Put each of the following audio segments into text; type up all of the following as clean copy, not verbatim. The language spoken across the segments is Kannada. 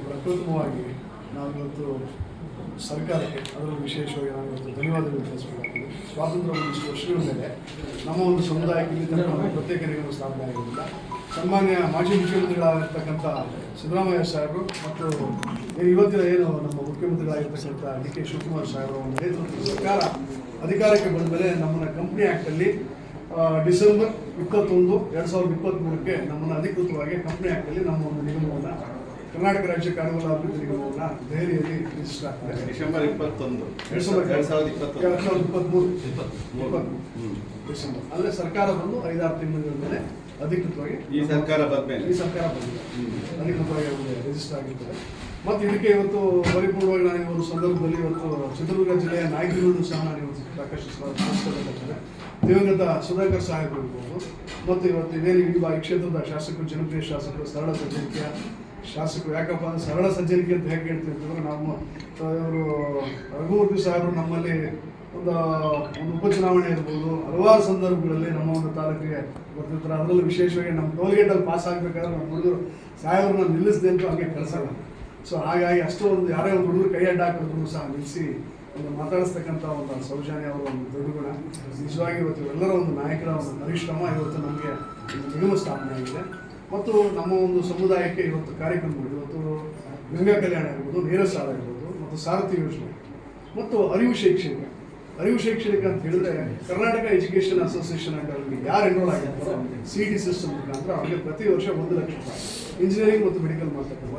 ಪ್ರಪ್ರಥಮವಾಗಿ ನಾವು ಇವತ್ತು ಸರ್ಕಾರಕ್ಕೆ ಅದರಲ್ಲೂ ವಿಶೇಷವಾಗಿ ನಾನು ಇವತ್ತು ಧನ್ಯವಾದಗಳು ತಿಳಿಸಬೇಕಾಗಿದೆ. ಸ್ವಾತಂತ್ರ್ಯ ಒಂದಿಷ್ಟು ವರ್ಷಗಳ ಮೇಲೆ ನಮ್ಮ ಒಂದು ಸಮುದಾಯಕ್ಕೆ ಪ್ರತ್ಯೇಕ ನಿಗಮ ಸ್ಥಾಪನೆ ಆಗಿರಲಿಲ್ಲ. ಸನ್ಮಾನ್ಯ ಮಾಜಿ ಮುಖ್ಯಮಂತ್ರಿಗಳಾಗಿರ್ತಕ್ಕಂಥ ಸಿದ್ದರಾಮಯ್ಯ ಸಾಹೇಬರು ಮತ್ತು ಇವತ್ತಿನ ಏನು ನಮ್ಮ ಮುಖ್ಯಮಂತ್ರಿಗಳಾಗಿರ್ತಕ್ಕಂಥ ಡಿ ಕೆ ಶಿವಕುಮಾರ್ ಸಾಹೇಬರ ಒಂದು ನೇತೃತ್ವದ ಸರ್ಕಾರ ಅಧಿಕಾರಕ್ಕೆ ಬಂದ ಮೇಲೆ ನಮ್ಮನ್ನು ಕಂಪ್ನಿ ಆ್ಯಕ್ಟಲ್ಲಿ ಡಿಸೆಂಬರ್ 21, 2023ಕ್ಕೆ ನಮ್ಮನ್ನು ಅಧಿಕೃತವಾಗಿ ಕಂಪ್ನಿ ಆ್ಯಕ್ಟಲ್ಲಿ ನಮ್ಮ ಒಂದು ನಿಗಮವನ್ನು ಕರ್ನಾಟಕ ರಾಜ್ಯ ಕಾನೂನು ಅಭಿವೃದ್ಧಿ ನಿಗಮವನ್ನು ದೆಹಲಿಯಲ್ಲಿ ರಿಜಿಸ್ಟರ್ ಆಗ್ತದೆ. ಡಿಸೆಂಬರ್ 21, 2023 ಡಿಸೆಂಬರ್ ಅಂದರೆ ಸರ್ಕಾರ ಬಂದು 5-6 ತಿಂಗಳ ಮೇಲೆ ಅಧಿಕೃತವಾಗಿ ಈ ಸರ್ಕಾರ ಬಂದಿದೆ ಅಧಿಕೃತವಾಗಿ ರಿಜಿಸ್ಟರ್ ಆಗಿರ್ತದೆ. ಮತ್ತು ಇದಕ್ಕೆ ಇವತ್ತು ಪರಿಪೂರ್ಣವಾಗಿ ನಾನು ಒಂದು ಸಂದರ್ಭದಲ್ಲಿ ಇವತ್ತು ಚಿತ್ರದುರ್ಗ ಜಿಲ್ಲೆಯ ನಾಯಕರುಗಳು ಸಹ ನಾನು ಇವತ್ತು ಸಾಕಷ್ಟು ಸ್ಮರಿಸಬೇಕಾಗ್ತದೆ. ದಿವಂಗತ ಸುಧಾಕರ್ ಸಾಹೇಬರು ಇರ್ಬೋದು, ಮತ್ತು ಇವತ್ತು ಇದೇನು ಈ ಕ್ಷೇತ್ರದ ಶಾಸಕರು, ಜನಪ್ರಿಯ ಶಾಸಕರು, ಸರಳ ಸಜ್ಜನಿಕೆಯ ಶಾಸಕರು. ಯಾಕಪ್ಪ ಅಂದರೆ ಸರಳ ಸಜ್ಜನಿಕೆ ಅಂತ ಹೇಗೆ ಹೇಳ್ತೀವಿ ಅಂತಂದರೆ, ನಮ್ಮ ಇವರು ರಘುಮೂರ್ತಿ ಸಾಹೇಬರು ನಮ್ಮಲ್ಲಿ ಒಂದು ಉಪಚುನಾವಣೆ ಇರ್ಬೋದು, ಹಲವಾರು ಸಂದರ್ಭಗಳಲ್ಲಿ ನಮ್ಮ ಒಂದು ತಾಲೂಕಿಗೆ ಬರ್ತಿರ್ತಾರೆ. ಅದರಲ್ಲೂ ವಿಶೇಷವಾಗಿ ನಮ್ಮ ಟೋಲ್ಗೇಟಲ್ಲಿ ಪಾಸ್ ಆಗಬೇಕಾದ್ರೆ ನಮ್ಮ ಹುಡುಗರು ಸಾಹೇಬ್ರನ್ನ ನಿಲ್ಲಿಸದೆ ಅಂತೂ ಹಾಗೆ ಕೆಲಸಗಳು. ಸೊ ಹಾಗಾಗಿ ಅಷ್ಟೊಂದು ಯಾರೇ ಒಂದು ಹುಡುಗರು ಕೈ ಅಡ್ಡ ಹಾಕಿದ್ರು ಸಹ ನಿಲ್ಲಿಸಿ ಒಂದು ಮಾತಾಡಿಸ್ತಕ್ಕಂಥ ಒಂದು ಸೌಜನ್ಯ ಅವರ ಒಂದು ದೊಡ್ಡ ಗುಣ. ನಿಜವಾಗಿ ಇವತ್ತು ಎಲ್ಲರ ಒಂದು ನಾಯಕರ ಒಂದು ಪರಿಶ್ರಮ ಇವತ್ತು ನಮಗೆ ನಿಗಮ ಸ್ಥಾಪನೆ ಆಗಿದೆ. ಮತ್ತು ನಮ್ಮ ಒಂದು ಸಮುದಾಯಕ್ಕೆ ಇವತ್ತು ಕಾರ್ಯಕ್ರಮಗಳು, ಇವತ್ತು ಗಂಗಾ ಕಲ್ಯಾಣ ಇರ್ಬೋದು, ನೇರ ಸಾಲ ಇರ್ಬೋದು, ಮತ್ತು ಸಾರಥಿ ಯೋಜನೆ, ಮತ್ತು ಅರಿವು ಶೈಕ್ಷಣಿಕ ಅಂತ ಹೇಳಿದ್ರೆ ಕರ್ನಾಟಕ ಎಜುಕೇಷನ್ ಅಸೋಸಿಯೇಷನ್ ಅಂಡರಲ್ಲಿ ಯಾರು ಎನ್ರೋಲ್ ಆಗಿರ್ತಾರೋ CET ಸಿಸ್ಟಮ್ ಮುಖಾಂತರ ಅವರಿಗೆ ಪ್ರತಿ ವರ್ಷ 1 ಲಕ್ಷ ರೂಪಾಯಿ ಇಂಜಿನಿಯರಿಂಗ್ ಮತ್ತು ಮೆಡಿಕಲ್ ಮಾಡ್ತಕ್ಕಂಥ,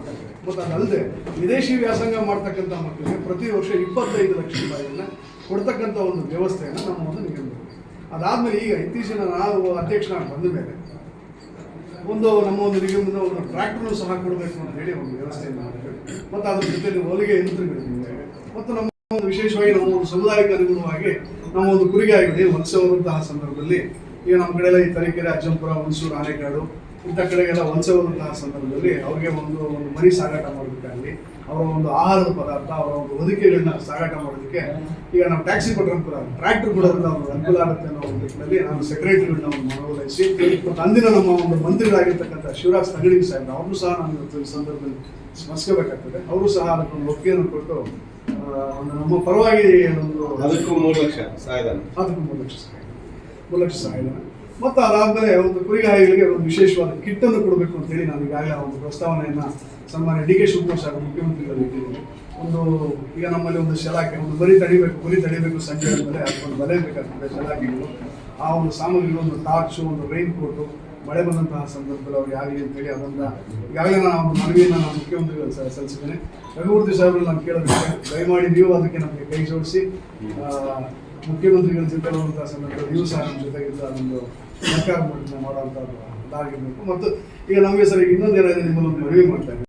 ಮತ್ತು ಅದಲ್ಲದೆ ವಿದೇಶಿ ವ್ಯಾಸಂಗ ಮಾಡ್ತಕ್ಕಂಥ ಮಕ್ಕಳಿಗೆ ಪ್ರತಿ ವರ್ಷ 25 ಲಕ್ಷ ರೂಪಾಯಿಯನ್ನು ಕೊಡ್ತಕ್ಕಂಥ ಒಂದು ವ್ಯವಸ್ಥೆಯನ್ನು ನಮ್ಮ ಒಂದು ನಿಗಮ. ಅದಾದಮೇಲೆ ಈಗ ಇತ್ತೀಚಿನ ನಾವು ಅಧ್ಯಕ್ಷನಾಗಿ ಬಂದ ಮೇಲೆ ನಮ್ಮ ಒಂದು ನಿಗಮದ ಒಂದು ಟ್ರ್ಯಾಕ್ಟರ್ನು ಸಹ ಕೊಡಬೇಕು ಅಂತ ಹೇಳಿ ಒಂದು ವ್ಯವಸ್ಥೆಯನ್ನು ಮಾಡಿದ್ದೇವೆ. ಮತ್ತು ಅದ್ರ ಜೊತೆಯಲ್ಲಿ ಹೊಲಿಗೆ ಯಂತ್ರಗಳಿದ್ದೇವೆ. ಮತ್ತು ನಮ್ಮ ಒಂದು ವಿಶೇಷವಾಗಿ ನಮ್ಮ ಒಂದು ಸಮುದಾಯಕ್ಕೆ ಅನುಗುಣವಾಗಿ ನಮ್ಮ ಒಂದು ಕುರಿಗಾಯಿಗಳು ಹೊಲಿಸೋದಂತಹ ಸಂದರ್ಭದಲ್ಲಿ ಈಗ ನಮ್ಮ ಕಡೆ ಎಲ್ಲ ಈ ತರೀಕೆರೆ, ಅಜ್ಜಂಪುರ, ಹುಣಸೂರು, ಆನೆಗಾಡು ಇಂಥ ಕಡೆಗೆಲ್ಲ ಹೊಲಿಸೋದಂತಹ ಸಂದರ್ಭದಲ್ಲಿ ಅವರಿಗೆ ಒಂದು ಮರಿ ಸಾಗಾಟ ಮಾಡೋದಕ್ಕಾಗಲಿ, ಅವರ ಒಂದು ಆಹಾರದ ಪದಾರ್ಥ, ಅವರ ಒಂದು ಹೊದಿಕೆಗಳನ್ನ ಸಾಗಾಟ ಮಾಡೋದಕ್ಕೆ ಈಗ ನಾವು ಟ್ಯಾಕ್ಸಿ ಕೊಟ್ಟರೆ ಟ್ರ್ಯಾಕ್ಟರ್ ಕೊಡೋದ್ರಿಂದ ಒಂದು ಅನುಕೂಲ ಆಗುತ್ತೆ ಅನ್ನೋ ಒಂದು ನಿಟ್ಟಿನಲ್ಲಿ ನಾನು ಸೆಕ್ರೆಟರಿಗಳನ್ನ ಒಂದು ಮನವೊಲಿಸಿ, ಮತ್ತು ಅಂದಿನ ನಮ್ಮ ಒಂದು ಮಂತ್ರಿಗಳಾಗಿರ್ತಕ್ಕಂಥ ಶಿವರಾಜ್ ತಂಗಡಿ ಸಾಹೇಬ್ ಅವ್ರನ್ನೂ ಸಹ ನಾನು ಇವತ್ತು ಈ ಸಂದರ್ಭದಲ್ಲಿ ಸ್ಮರಿಸಬೇಕಾಗ್ತದೆ. ಅವರು ಸಹ ಅದಕ್ಕೊಂದು ಒಪ್ಪಿಗೆಯನ್ನು ಕೊಟ್ಟು ನಮ್ಮ ಪರವಾಗಿ ಒಂದು ಅದಕ್ಕೂ 3 ಲಕ್ಷ ಸಹಾಯಧನ, 3 ಲಕ್ಷ ಸಹಾಯಧನ. ಮತ್ತು ಅದಾದಮೇಲೆ ಒಂದು ಕುರಿಗಾಯಿಗಳಿಗೆ ಒಂದು ವಿಶೇಷವಾದ ಕಿಟ್ಟನ್ನು ಕೊಡಬೇಕು ಅಂತೇಳಿ ನಾನು ಈಗಾಗಲೇ ಒಂದು ಪ್ರಸ್ತಾವನೆಯನ್ನು ಸನ್ಮಾನ್ಯ ಡಿ ಕೆ ಶಿವಕುಮಾರ್ ಸಾಹೇಬ್ ಮುಖ್ಯಮಂತ್ರಿಗಳು ಇಟ್ಟಿದ್ದೀನಿ. ಈಗ ನಮ್ಮಲ್ಲಿ ಒಂದು ಶಲಾಕೆ, ಒಂದು ಕುರಿ ತಡಿಬೇಕು ಸಂಜೆ ಆದಮೇಲೆ ಅದಕ್ಕೊಂದು ಬಲೆ ಬೇಕಾಗ್ತದೆ ಶಲಾಕೆಗಳು. ಆ ಒಂದು ಸಾಮಗ್ರಿಗಳು, ಒಂದು ಟಾರ್ಚು, ಒಂದು ರೈನ್ ಕೋಟು, ಮಳೆ ಬಂದಂತಹ ಸಂದರ್ಭದಲ್ಲಿ ಅವ್ರಿಗೆ ಆಗಲಿ ಅಂತೇಳಿ ಅದನ್ನು ಈಗಾಗಲೇ ನಾನು ಒಂದು ಮನವಿಯನ್ನು ನಾನು ಮುಖ್ಯಮಂತ್ರಿಗಳು ಸಲ್ಲಿಸಿದ್ದೇನೆ. ರಘುಮೂರ್ತಿ ಸಾಹೇಬ್ರು ನಾನು ಕೇಳೋದಕ್ಕೆ ದಯಮಾಡಿ ನೀವು ಅದಕ್ಕೆ ನಮಗೆ ಕೈ ಜೋಡಿಸಿ ಮುಖ್ಯಮಂತ್ರಿಗಳ ಜೊತೆ ಬರುವಂತಹ ಸಂದರ್ಭದಲ್ಲಿ ನೀವು ಸಹ ನಮ್ಮ ಜೊತೆಗಿದ್ದ ಒಂದು ಸರ್ಕಾರ ಮಾಡುವಂಥದ್ದು ಆಗಿರಬೇಕು. ಮತ್ತು ಈಗ ನಮಗೆ ಸರ್ ಇನ್ನೊಂದು ಏನಾದರೂ ನಿಮ್ಮಲ್ಲೊಂದು ಮನವಿ ಮಾಡ್ತಾ ಇದ್ದೀನಿ.